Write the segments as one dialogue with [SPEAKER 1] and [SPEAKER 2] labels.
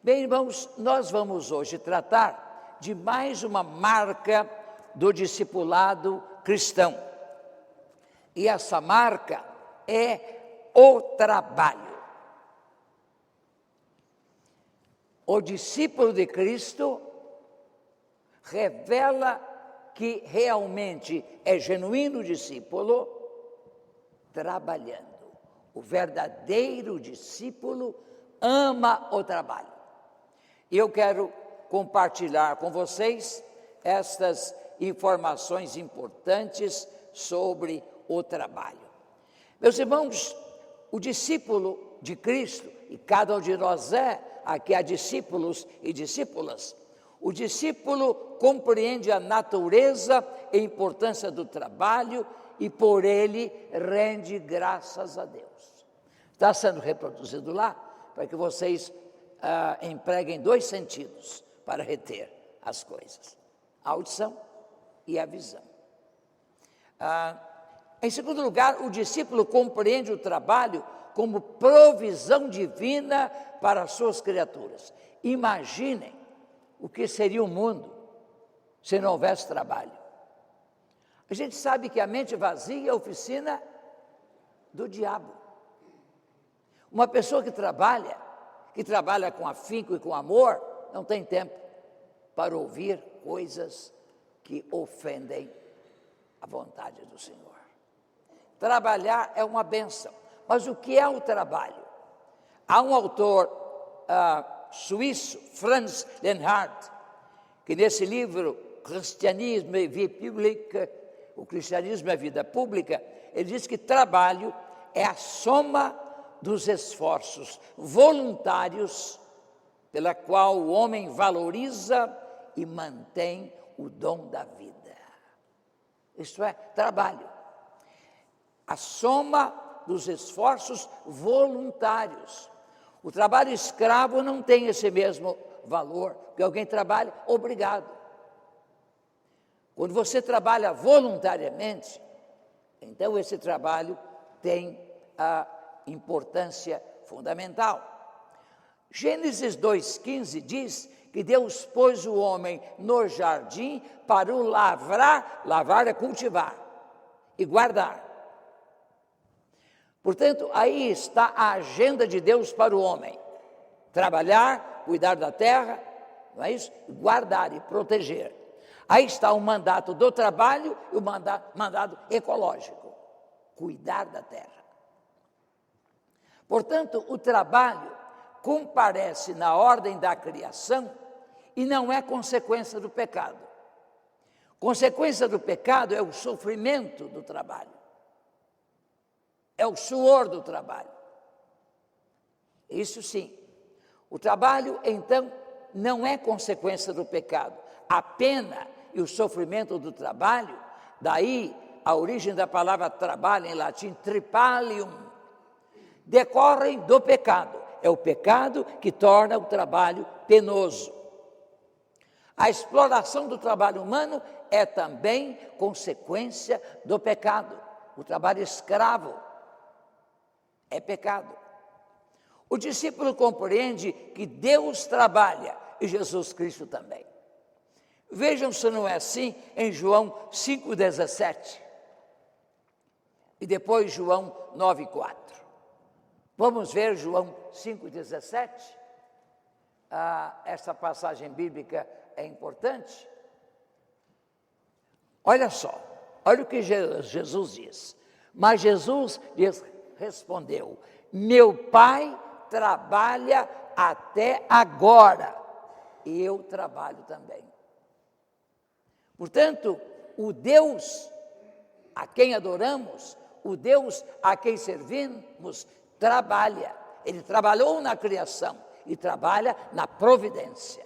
[SPEAKER 1] Bem, irmãos, nós vamos hoje tratar de mais uma marca do discipulado cristão. E essa marca é o trabalho. O discípulo de Cristo revela que realmente é genuíno discípulo trabalhando. O verdadeiro discípulo ama o trabalho. E eu quero compartilhar com vocês estas informações importantes sobre o trabalho. Meus irmãos, o discípulo de Cristo, e cada um de nós aqui há discípulos e discípulas, o discípulo compreende a natureza e importância do trabalho e por ele rende graças a Deus. Está sendo reproduzido lá para que vocês empreguem 2 sentidos para reter as coisas: a audição e a visão. Em segundo lugar, o discípulo compreende o trabalho como provisão divina para as suas criaturas. Imaginem o que seria o mundo se não houvesse trabalho. A gente sabe que a mente vazia é a oficina do diabo. Uma pessoa que trabalha com afinco e com amor, não tem tempo para ouvir coisas que ofendem a vontade do Senhor. Trabalhar é uma bênção, mas o que é o trabalho? Há um autor suíço, Franz Lenhardt, que nesse livro, Cristianismo et Vie Publique, o cristianismo é a vida pública, ele diz que trabalho é a soma dos esforços voluntários pela qual o homem valoriza e mantém o dom da vida. Isto é, trabalho. A soma dos esforços voluntários. O trabalho escravo não tem esse mesmo valor, porque alguém trabalha obrigado. Quando você trabalha voluntariamente, então esse trabalho tem a importância fundamental. Gênesis 2,15 diz que Deus pôs o homem no jardim para o lavrar é cultivar, e guardar. Portanto, aí está a agenda de Deus para o homem: trabalhar, cuidar da terra, não é isso? Guardar e proteger. Aí está o mandato do trabalho e o mandado ecológico: cuidar da terra. Portanto, o trabalho comparece na ordem da criação e não é consequência do pecado. Consequência do pecado é o sofrimento do trabalho, é o suor do trabalho. Isso sim. O trabalho, então, não é consequência do pecado. A pena e o sofrimento do trabalho, daí a origem da palavra trabalho em latim, tripalium, decorrem do pecado. É o pecado que torna o trabalho penoso. A exploração do trabalho humano é também consequência do pecado. O trabalho escravo é pecado. O discípulo compreende que Deus trabalha e Jesus Cristo também. Vejam se não é assim em João 5,17 e depois João 9,4. Vamos ver João 5,17. Essa passagem bíblica é importante. Olha só, olha o que Jesus diz. Mas Jesus lhes respondeu: meu Pai trabalha até agora e eu trabalho também. Portanto, o Deus a quem adoramos, o Deus a quem servimos, trabalha. Ele trabalhou na criação e trabalha na providência,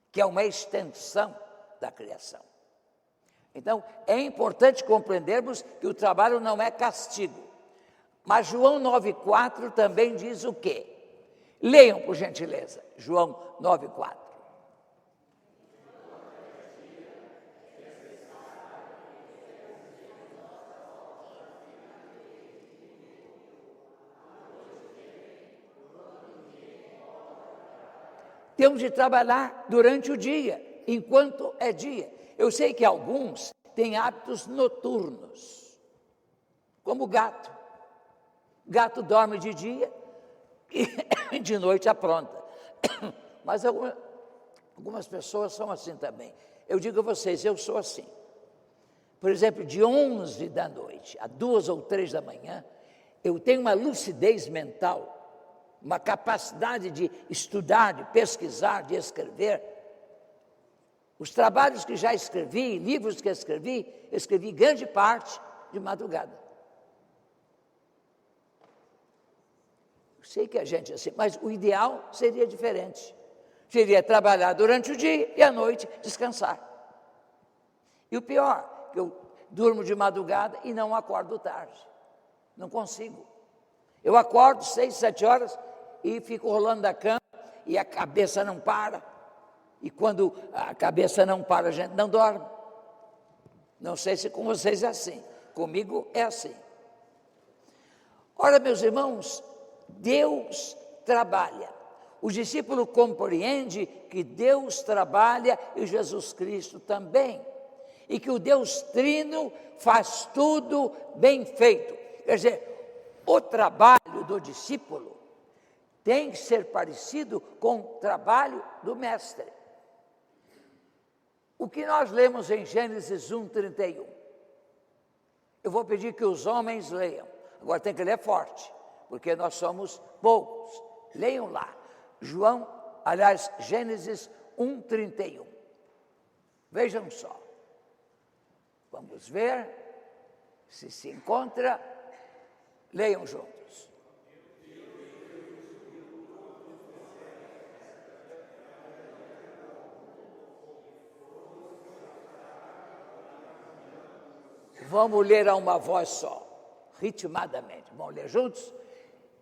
[SPEAKER 1] que é uma extensão da criação. Então, é importante compreendermos que o trabalho não é castigo. Mas João 9,4 também diz o quê? Leiam, por gentileza, João 9,4. temos de trabalhar durante o dia, enquanto é dia. Eu sei que alguns têm hábitos noturnos, como o gato. O gato dorme de dia e de noite apronta. Mas algumas pessoas são assim também. Eu digo a vocês, eu sou assim. Por exemplo, de 11 da noite a 2 ou 3 da manhã, eu tenho uma lucidez mental, uma capacidade de estudar, de pesquisar, de escrever. Os trabalhos que já escrevi, livros que escrevi grande parte de madrugada. Eu sei que a gente é assim, mas o ideal seria diferente. Seria trabalhar durante o dia e à noite descansar. E o pior, que eu durmo de madrugada e não acordo tarde. Não consigo. Eu acordo 6, 7 horas e fico rolando da cama e a cabeça não para. E quando a cabeça não para, a gente não dorme. Não sei se com vocês é assim. Comigo é assim. Ora, meus irmãos, Deus trabalha. O discípulo compreende que Deus trabalha e Jesus Cristo também. E que o Deus Trino faz tudo bem feito. Quer dizer, o trabalho do discípulo tem que ser parecido com o trabalho do mestre. O que nós lemos em Gênesis 1:31. Eu vou pedir que os homens leiam. Agora tem que ler forte, porque nós somos poucos. Leiam lá. Gênesis 1:31. Vejam só. Vamos ver se se encontra. Leiam juntos. Vamos ler a uma voz só, ritmadamente. Vamos ler juntos?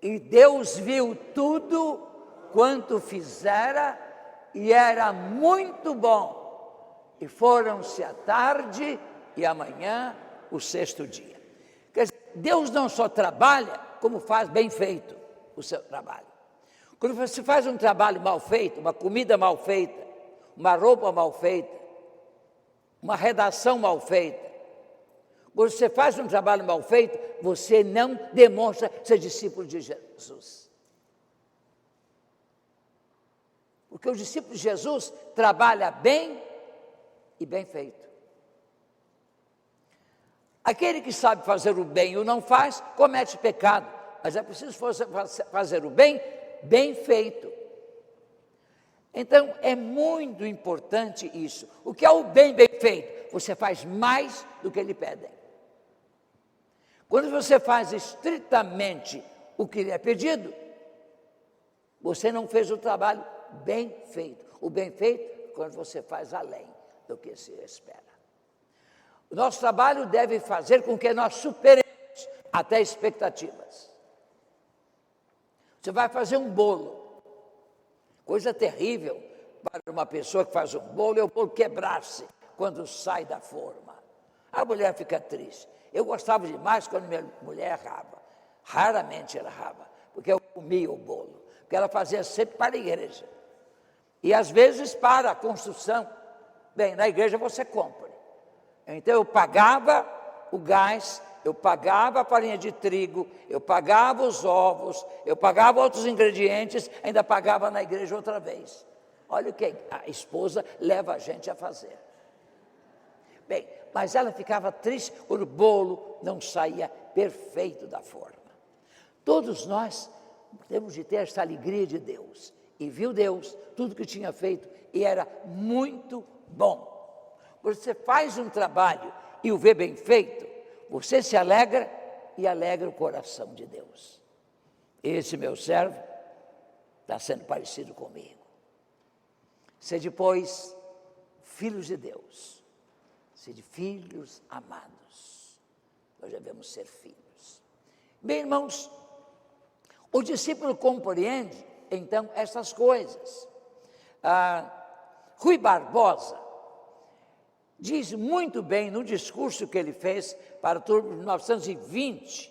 [SPEAKER 1] E Deus viu tudo quanto fizera, e era muito bom. E foram-se a tarde e amanhã o 6º dia. Quer dizer, Deus não só trabalha, como faz bem feito o seu trabalho. Quando você faz um trabalho mal feito, uma comida mal feita, uma roupa mal feita, uma redação mal feita, quando você faz um trabalho mal feito, você não demonstra ser discípulo de Jesus. Porque o discípulo de Jesus trabalha bem e bem feito. Aquele que sabe fazer o bem e o não faz, comete pecado. Mas é preciso fazer o bem, bem feito. Então, é muito importante isso. O que é o bem feito? Você faz mais do que lhe pedem. Quando você faz estritamente o que lhe é pedido, você não fez o trabalho bem feito. O bem feito, quando você faz além do que se espera. O nosso trabalho deve fazer com que nós superemos até expectativas. Você vai fazer um bolo, coisa terrível para uma pessoa que faz um bolo, é o bolo quebrar-se quando sai da forma. A mulher fica triste. Eu gostava demais quando minha mulher errava. Raramente ela errava, porque eu comia o bolo, porque ela fazia sempre para a igreja. E às vezes para a construção. Bem, na igreja você compra. Então eu pagava o gás, eu pagava a farinha de trigo, eu pagava os ovos, eu pagava outros ingredientes, ainda pagava na igreja outra vez. Olha o que a esposa leva a gente a fazer. Bem, mas ela ficava triste quando o bolo não saía perfeito da forma. Todos nós temos de ter essa alegria de Deus. E viu Deus tudo que tinha feito e era muito bom. Quando você faz um trabalho e o vê bem feito, você se alegra e alegra o coração de Deus. Esse meu servo está sendo parecido comigo. Sede, pois, filhos de Deus. Sede filhos amados. Nós devemos ser filhos. Bem, irmãos, o discípulo compreende, então, essas coisas. Rui Barbosa diz muito bem no discurso que ele fez para o turno de 1920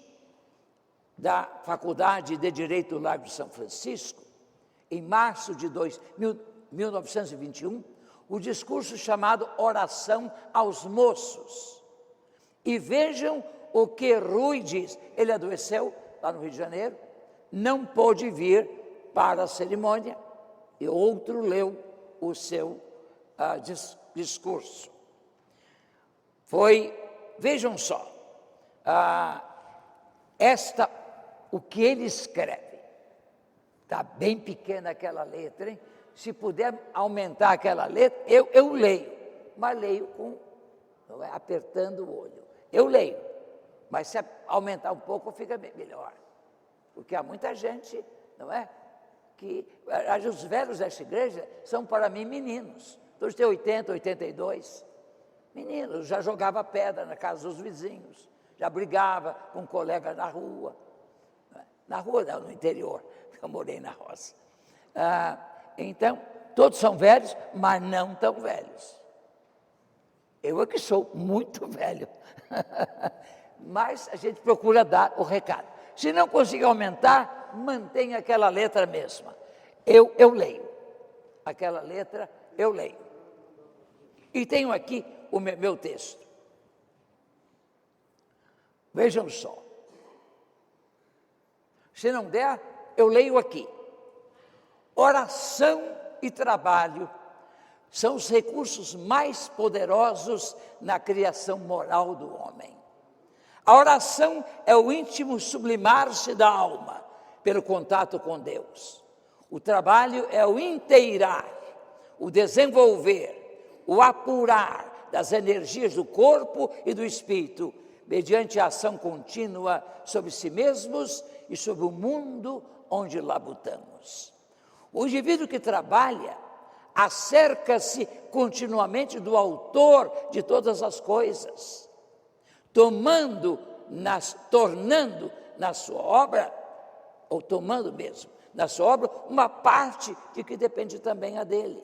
[SPEAKER 1] da Faculdade de Direito do Largo de São Francisco, em março de 1921, o discurso chamado Oração aos Moços. E vejam o que Rui diz. Ele adoeceu lá no Rio de Janeiro, não pôde vir para a cerimônia, e outro leu o seu discurso. Vejam só, o que ele escreve. Está bem pequena aquela letra, hein? Se puder aumentar aquela letra, eu leio, mas leio apertando o olho. Eu leio, mas se aumentar um pouco fica melhor. Porque há muita gente, não é? Que os velhos desta igreja são para mim meninos. Todos têm 80, 82. Meninos, já jogava pedra na casa dos vizinhos, já brigava com colegas na rua. Na rua não, no interior, eu morei na roça. Então, todos são velhos, mas não tão velhos. Eu é que sou muito velho. Mas a gente procura dar o recado. Se não conseguir aumentar, mantenha aquela letra mesma. Eu leio. Aquela letra, eu leio. E tenho aqui o meu texto. Vejam só. Se não der, eu leio aqui. Oração e trabalho são os recursos mais poderosos na criação moral do homem. A oração é o íntimo sublimar-se da alma pelo contato com Deus. O trabalho é o inteirar, o desenvolver, o apurar das energias do corpo e do espírito, mediante a ação contínua sobre si mesmos e sobre o mundo onde labutamos. O indivíduo que trabalha acerca-se continuamente do autor de todas as coisas, tornando na sua obra, ou tomando mesmo na sua obra, uma parte de que depende também a dele.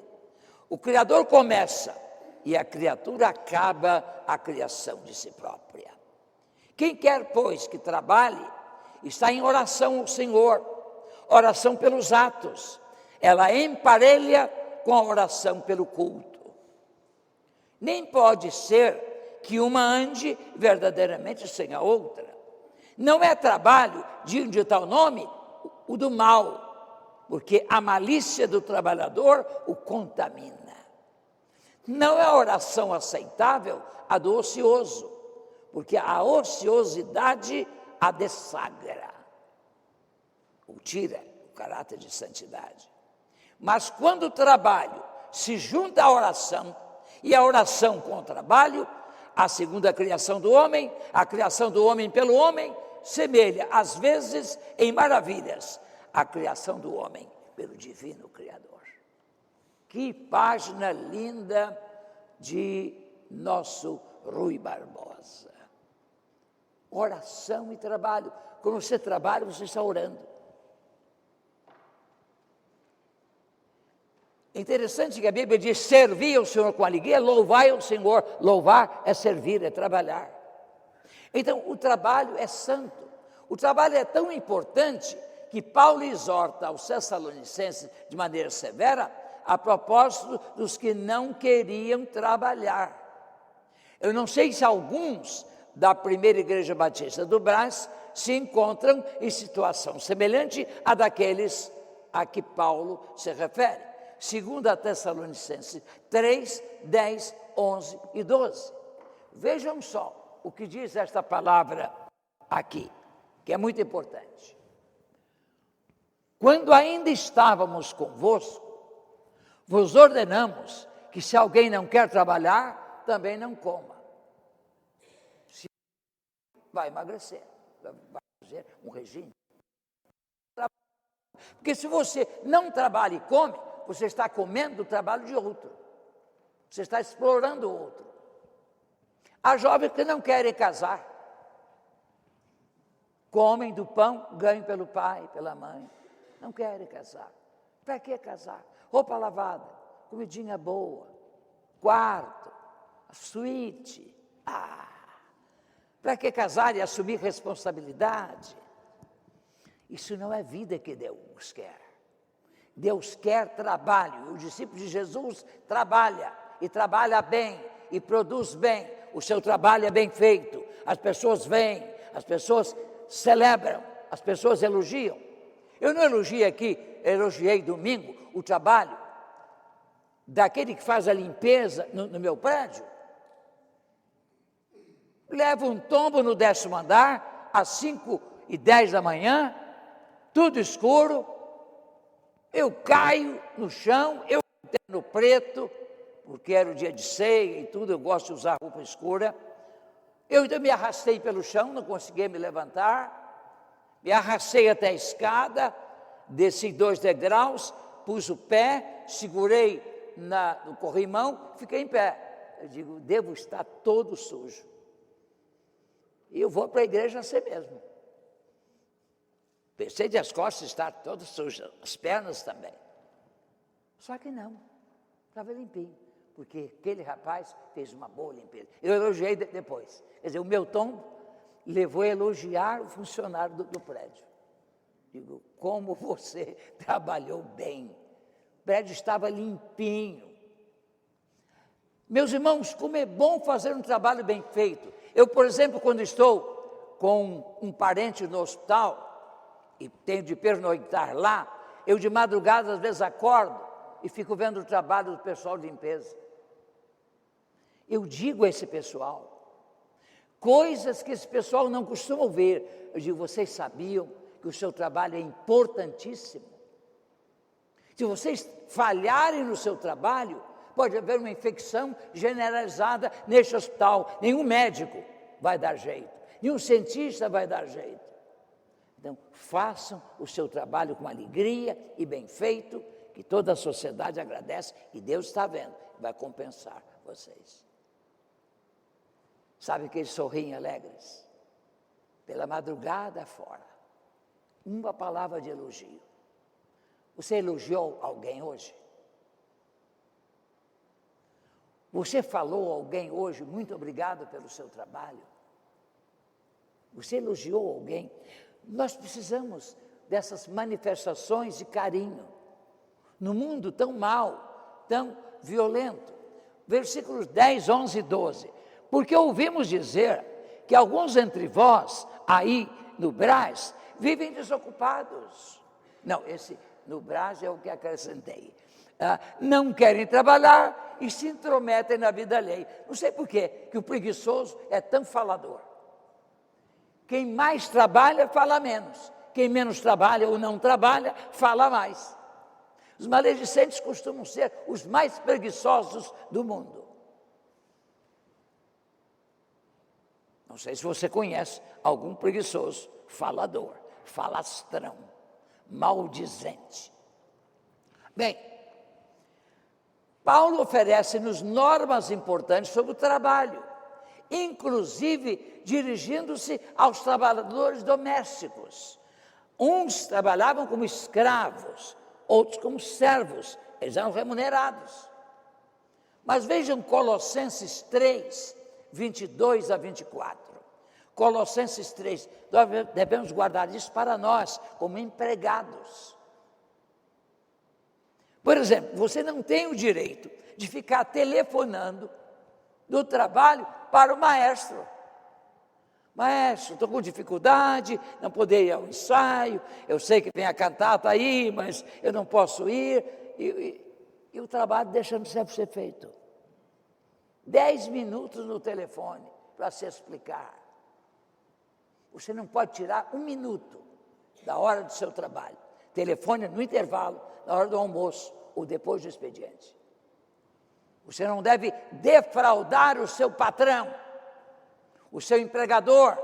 [SPEAKER 1] O Criador começa e a criatura acaba a criação de si própria. Quem quer, pois, que trabalhe, está em oração ao Senhor, oração pelos atos. Ela emparelha com a oração pelo culto. Nem pode ser que uma ande verdadeiramente sem a outra. Não é trabalho, de tal nome, o do mal, porque a malícia do trabalhador o contamina. Não é oração aceitável a do ocioso, porque a ociosidade a dessagra, ou tira o caráter de santidade. Mas quando o trabalho se junta à oração, e a oração com o trabalho, a segunda criação do homem, a criação do homem pelo homem, semelha, às vezes, em maravilhas, a criação do homem pelo divino Criador. Que página linda de nosso Rui Barbosa. Oração e trabalho. Quando você trabalha, você está orando. É interessante que a Bíblia diz: servir ao Senhor com alegria, louvai ao Senhor. Louvar é servir, é trabalhar. Então, o trabalho é santo. O trabalho é tão importante que Paulo exorta aos Tessalonicenses de maneira severa a propósito dos que não queriam trabalhar. Eu não sei se alguns da primeira igreja batista do Brás se encontram em situação semelhante à daqueles a que Paulo se refere. 2 Tessalonicenses 3, 10, 11 e 12. Vejam só o que diz esta palavra aqui, que é muito importante. Quando ainda estávamos convosco, vos ordenamos que se alguém não quer trabalhar, também não coma. Se vai emagrecer, vai fazer um regime. Porque se você não trabalha e come, você está comendo o trabalho de outro. Você está explorando o outro. Há jovens que não querem casar. Comem do pão, ganham pelo pai, pela mãe. Não querem casar. Para que casar? Roupa lavada, comidinha boa, quarto, suíte. Para que casar e assumir responsabilidade? Isso não é vida que Deus quer. Deus quer trabalho. O discípulo de Jesus trabalha, e trabalha bem, e produz bem. O seu trabalho é bem feito. As pessoas vêm, as pessoas celebram, as pessoas elogiam. Eu não elogiei domingo o trabalho daquele que faz a limpeza no meu prédio. Levo um tombo no 10º andar, às 5h10 da manhã, tudo escuro, eu caio no chão, eu no preto, porque era o dia de ceia e tudo, eu gosto de usar roupa escura. Eu então me arrastei pelo chão, não conseguia me levantar, me arrastei até a escada, desci 2 degraus, pus o pé, segurei no corrimão, fiquei em pé. Eu digo, devo estar todo sujo. E eu vou para a igreja assim mesmo. Pensei de as costas estar todas sujas, as pernas também. Só que não, estava limpinho, porque aquele rapaz fez uma boa limpeza. Eu elogiei depois. Quer dizer, o meu tom levou a elogiar o funcionário do prédio. Digo, como você trabalhou bem. O prédio estava limpinho. Meus irmãos, como é bom fazer um trabalho bem feito. Eu, por exemplo, quando estou com um parente no hospital e tenho de pernoitar lá, eu de madrugada às vezes acordo e fico vendo o trabalho do pessoal de limpeza. Eu digo a esse pessoal coisas que esse pessoal não costuma ver. Eu digo, vocês sabiam que o seu trabalho é importantíssimo? Se vocês falharem no seu trabalho, pode haver uma infecção generalizada neste hospital. Nenhum médico vai dar jeito, nenhum cientista vai dar jeito. Então, façam o seu trabalho com alegria e bem feito, que toda a sociedade agradece e Deus está vendo, vai compensar vocês. Sabe aqueles sorrinhos alegres? Pela madrugada fora, uma palavra de elogio. Você elogiou alguém hoje? Você falou a alguém hoje, muito obrigado pelo seu trabalho? Você elogiou alguém? Nós precisamos dessas manifestações de carinho. No mundo tão mau, tão violento. Versículos 10, 11 e 12. Porque ouvimos dizer que alguns entre vós, aí no Brás, vivem desocupados. Não, esse no Brás é o que acrescentei. Não querem trabalhar e se intrometem na vida alheia. Não sei por quê, que o preguiçoso é tão falador. Quem mais trabalha, fala menos. Quem menos trabalha ou não trabalha, fala mais. Os maledicentes costumam ser os mais preguiçosos do mundo. Não sei se você conhece algum preguiçoso, falador, falastrão, maldizente. Bem, Paulo oferece-nos normas importantes sobre o trabalho, inclusive dirigindo-se aos trabalhadores domésticos. Uns trabalhavam como escravos, outros como servos, eles eram remunerados. Mas vejam Colossenses 3, 22 a 24. Colossenses 3, nós devemos guardar isso para nós, como empregados. Por exemplo, você não tem o direito de ficar telefonando do trabalho para o maestro. Maestro, estou com dificuldade, não poder ir ao ensaio, eu sei que vem a cantata aí, mas eu não posso ir, e o trabalho deixando sempre ser feito. 10 minutos no telefone para se explicar. Você não pode tirar 1 minuto da hora do seu trabalho. Telefone no intervalo, na hora do almoço ou depois do expediente. Você não deve defraudar o seu patrão, o seu empregador,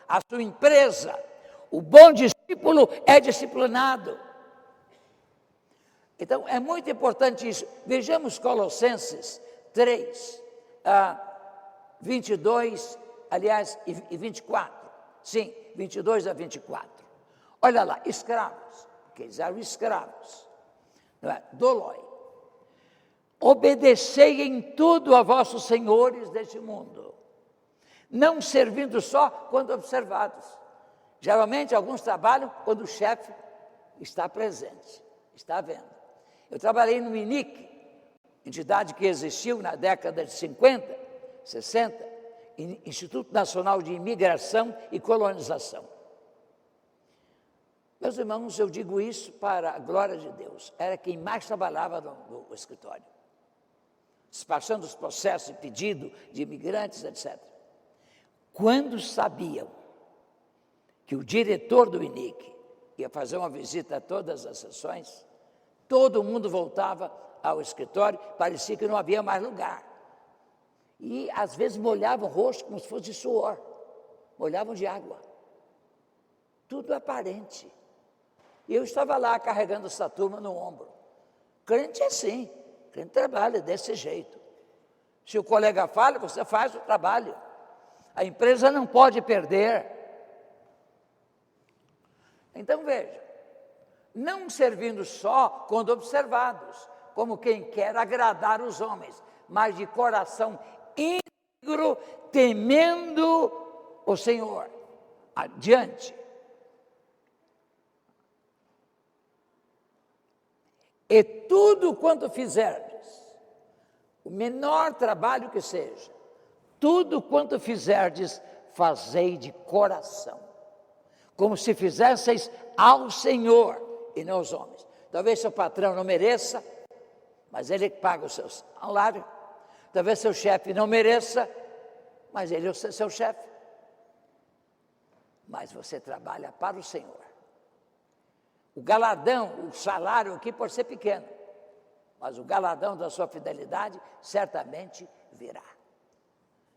[SPEAKER 1] a sua empresa. O bom discípulo é disciplinado. Então, é muito importante isso. Vejamos Colossenses 3, 22, aliás, e 24. Sim, 22 a 24. Olha lá, escravos, porque eles eram escravos. Não é? Doloi. Obedecei em tudo a vossos senhores deste mundo, não servindo só quando observados. Geralmente, alguns trabalham quando o chefe está presente. Está vendo? Eu trabalhei no INIC, entidade que existiu na década de 50, 60, Instituto Nacional de Imigração e Colonização. Meus irmãos, eu digo isso para a glória de Deus. Era quem mais trabalhava no escritório, despachando os processos de pedido de imigrantes, etc. Quando sabiam que o diretor do INIC ia fazer uma visita a todas as sessões, todo mundo voltava ao escritório, parecia que não havia mais lugar. E, às vezes, molhavam o rosto como se fosse suor, molhavam de água. Tudo aparente. E eu estava lá carregando essa turma no ombro. Crente é assim, crente trabalha desse jeito. Se o colega fala, você faz o trabalho. A empresa não pode perder. Então, veja, não servindo só quando observados, como quem quer agradar os homens, mas de coração íntegro, temendo o Senhor. Adiante. E tudo quanto fizerdes, o menor trabalho que seja, tudo quanto fizerdes, fazei de coração, como se fizesseis ao Senhor e não aos homens. Talvez seu patrão não mereça, mas ele paga o seu salário. Talvez seu chefe não mereça, mas ele é o seu chefe. Mas você trabalha para o Senhor. O galardão, o salário aqui pode ser pequeno, mas o galardão da sua fidelidade certamente virá.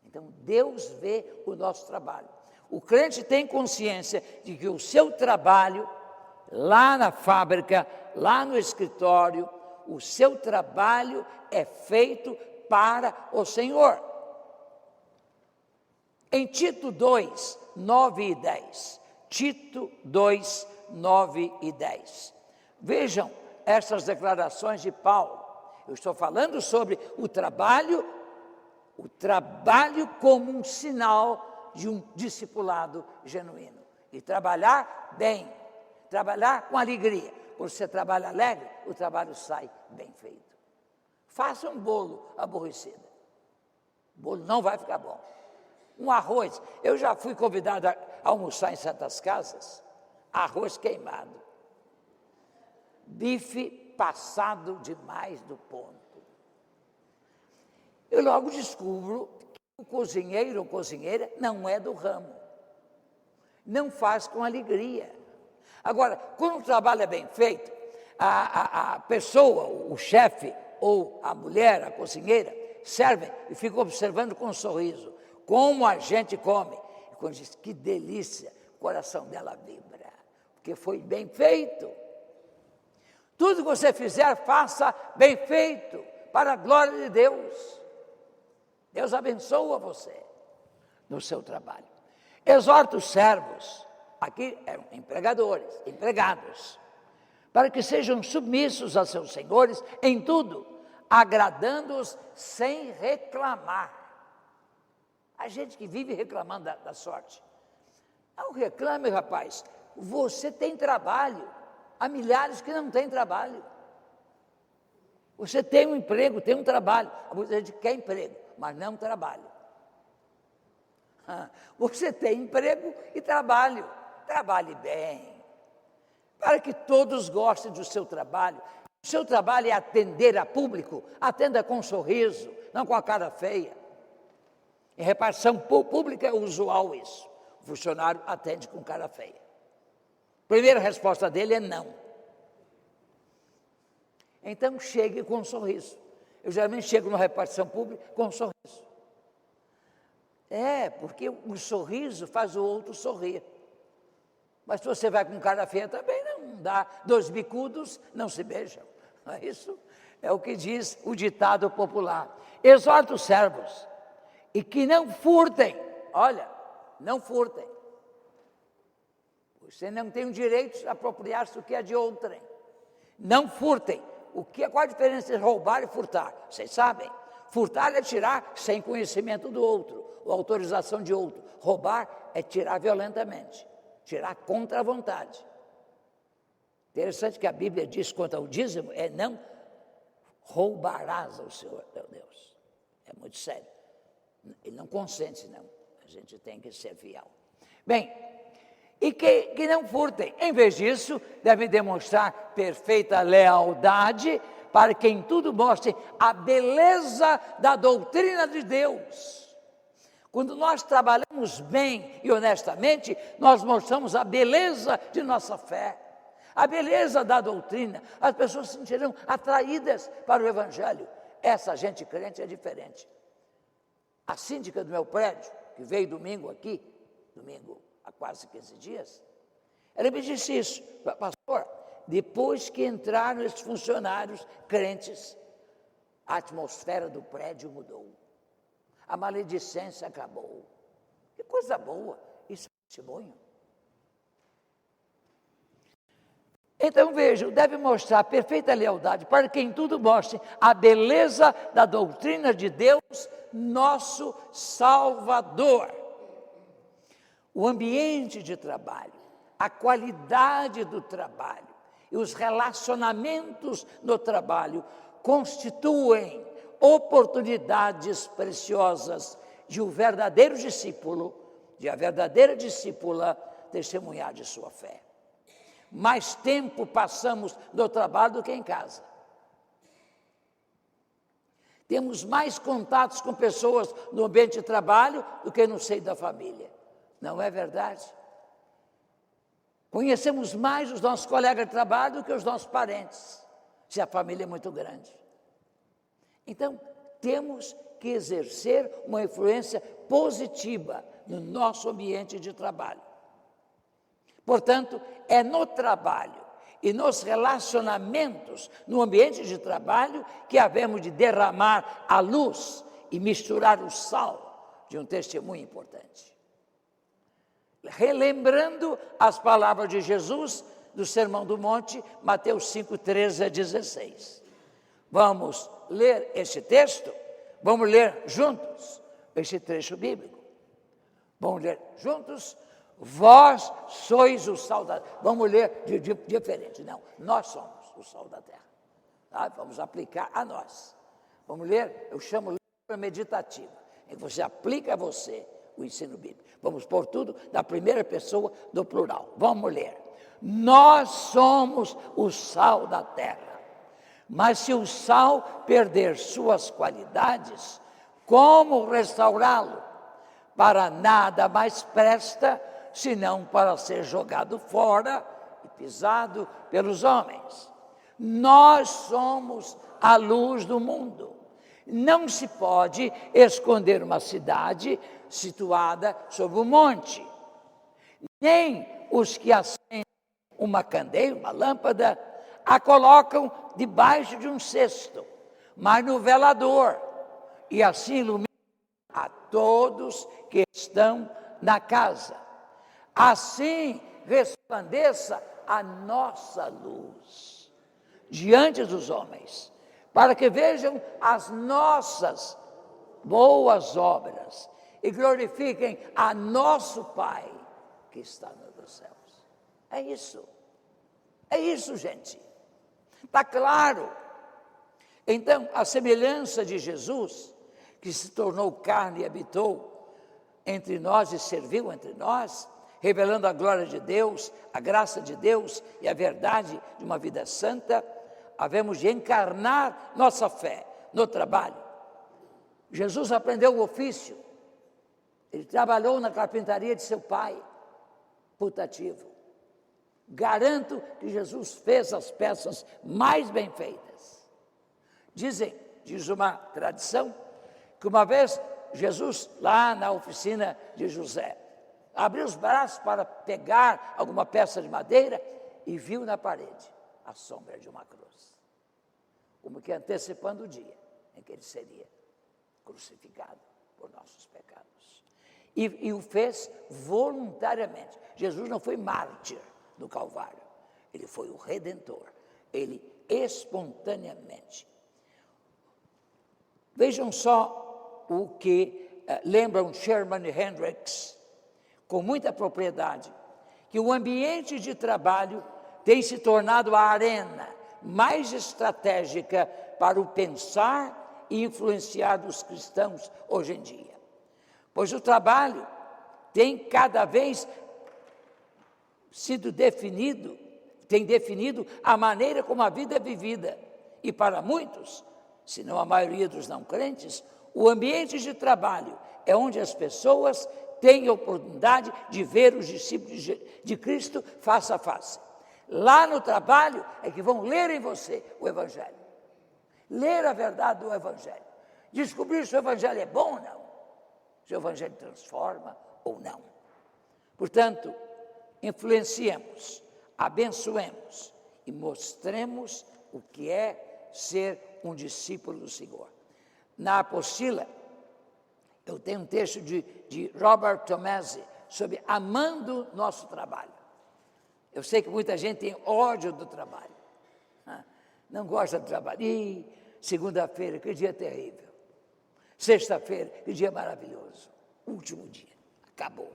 [SPEAKER 1] Então, Deus vê o nosso trabalho. O crente tem consciência de que o seu trabalho, lá na fábrica, lá no escritório, o seu trabalho é feito para o Senhor. Em Tito 2, 9 e 10. Tito 2, 9 e 10. Vejam essas declarações de Paulo. Eu estou falando sobre o trabalho como um sinal de um discipulado genuíno. E trabalhar bem, trabalhar com alegria. Quando você trabalha alegre, o trabalho sai bem feito. Faça um bolo aborrecido. O bolo não vai ficar bom. Um arroz. Eu já fui convidado a almoçar em certas casas. Arroz queimado. Bife passado demais do ponto. Eu logo descubro que o cozinheiro ou cozinheira não é do ramo. Não faz com alegria. Agora, quando o trabalho é bem feito, a pessoa, o chefe ou a mulher, a cozinheira, servem e ficam observando com um sorriso como a gente come. E quando diz, que delícia, o coração dela vibra, porque foi bem feito. Tudo que você fizer, faça bem feito, para a glória de Deus. Deus abençoa você no seu trabalho. Exorta os servos, aqui empregados, para que sejam submissos a seus senhores em tudo, agradando-os sem reclamar. Há gente que vive reclamando da sorte. Não reclame, rapaz, você tem trabalho. Há milhares que não têm trabalho. Você tem um emprego, tem um trabalho. Muita gente quer emprego, mas não trabalho. Você tem emprego e trabalho. Trabalhe bem, para que todos gostem do seu trabalho. O seu trabalho é atender a público, atenda com um sorriso, não com a cara feia. Em repartição pública é usual isso. O funcionário atende com cara feia. Primeira resposta dele é não. Então chegue com um sorriso. Eu geralmente chego na repartição pública com um sorriso. Porque o sorriso faz o outro sorrir. Mas se você vai com cara feia também, não dá. Dois bicudos não se beijam. Não é isso? É o que diz o ditado popular. Exorta os servos e que não furtem. Olha, não furtem. Você não tem o direito de apropriar-se do que é de outrem. Não furtem. Qual a diferença entre roubar e furtar? Vocês sabem. Furtar é tirar sem conhecimento do outro, ou autorização de outro. Roubar é tirar violentamente, tirar contra a vontade. Interessante que a Bíblia diz quanto ao dízimo, não roubarás ao Senhor teu Deus. É muito sério. Ele não consente, não. A gente tem que ser fiel. Bem, e que não furtem. Em vez disso, devem demonstrar perfeita lealdade, para que em tudo mostrem a beleza da doutrina de Deus. Quando nós trabalhamos bem e honestamente, nós mostramos a beleza de nossa fé, a beleza da doutrina. As pessoas se sentirão atraídas para o Evangelho. Essa gente crente é diferente. A síndica do meu prédio, que veio domingo aqui, domingo há quase 15 dias, ela me disse isso: pastor, depois que entraram esses funcionários crentes, a atmosfera do prédio mudou. A maledicência acabou. Que coisa boa, isso é testemunho. Então vejam, deve mostrar perfeita lealdade, para que em tudo mostre a beleza da doutrina de Deus, nosso Salvador. O ambiente de trabalho, a qualidade do trabalho e os relacionamentos no trabalho constituem oportunidades preciosas de um verdadeiro discípulo, de a verdadeira discípula testemunhar de sua fé. Mais tempo passamos no trabalho do que em casa. Temos mais contatos com pessoas no ambiente de trabalho do que no seio da família. Não é verdade? Conhecemos mais os nossos colegas de trabalho do que os nossos parentes, se a família é muito grande. Então, temos que exercer uma influência positiva no nosso ambiente de trabalho. Portanto, é no trabalho e nos relacionamentos, no ambiente de trabalho, que havemos de derramar a luz e misturar o sal de um testemunho importante. Relembrando as palavras de Jesus do Sermão do Monte, Mateus 5, 13 a 16. Vamos ler este texto? Vamos ler juntos este trecho bíblico? Vamos ler juntos? Vós sois o sal da terra. Vamos ler diferente. Não, nós somos o sal da terra. Tá? Vamos aplicar a nós. Vamos ler, eu chamo leitura meditativa, em que você aplica a você o ensino bíblico. Vamos pôr tudo da primeira pessoa do plural. Vamos ler. Nós somos o sal da terra. Mas se o sal perder suas qualidades, como restaurá-lo? Para nada mais presta, senão para ser jogado fora e pisado pelos homens. Nós somos a luz do mundo. Não se pode esconder uma cidade situada sobre um monte. Nem os que acendem uma candeia, uma lâmpada, a colocam debaixo de um cesto, mas no velador, e assim ilumina a todos que estão na casa. Assim resplandeça a nossa luz diante dos homens, para que vejam as nossas boas obras e glorifiquem a nosso Pai que está nos céus. É isso, gente. Está claro. Então, a semelhança de Jesus, que se tornou carne e habitou entre nós e serviu entre nós, revelando a glória de Deus, a graça de Deus e a verdade de uma vida santa, havemos de encarnar nossa fé no trabalho. Jesus aprendeu o ofício, ele trabalhou na carpintaria de seu pai, putativo. Garanto que Jesus fez as peças mais bem feitas. Diz uma tradição, que uma vez Jesus, lá na oficina de José, abriu os braços para pegar alguma peça de madeira e viu na parede a sombra de uma cruz, como que antecipando o dia em que ele seria crucificado por nossos pecados. E o fez voluntariamente. Jesus não foi mártir do Calvário, ele foi o Redentor, ele espontaneamente. Vejam só o que lembram Sherman Hendricks, com muita propriedade, que o ambiente de trabalho tem se tornado a arena mais estratégica para o pensar e influenciar dos cristãos hoje em dia. Pois o trabalho tem cada vez sido definido, tem definido a maneira como a vida é vivida. E para muitos, se não a maioria dos não crentes, o ambiente de trabalho é onde as pessoas têm a oportunidade de ver os discípulos de Cristo face a face. Lá no trabalho é que vão ler em você o Evangelho. Ler a verdade do Evangelho. Descobrir se o Evangelho é bom ou não. Se o Evangelho transforma ou não. Portanto, influenciemos, abençoemos e mostremos o que é ser um discípulo do Senhor. Na apostila, eu tenho um texto de Robert Tomasi sobre amando nosso trabalho. Eu sei que muita gente tem ódio do trabalho, não gosta do trabalho. Ih, segunda-feira, que dia terrível. Sexta-feira, que dia maravilhoso. Último dia, acabou.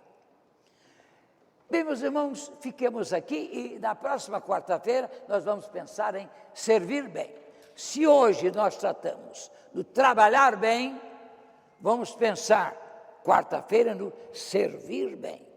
[SPEAKER 1] Bem, meus irmãos, fiquemos aqui e na próxima quarta-feira nós vamos pensar em servir bem. Se hoje nós tratamos do trabalhar bem, vamos pensar quarta-feira no servir bem.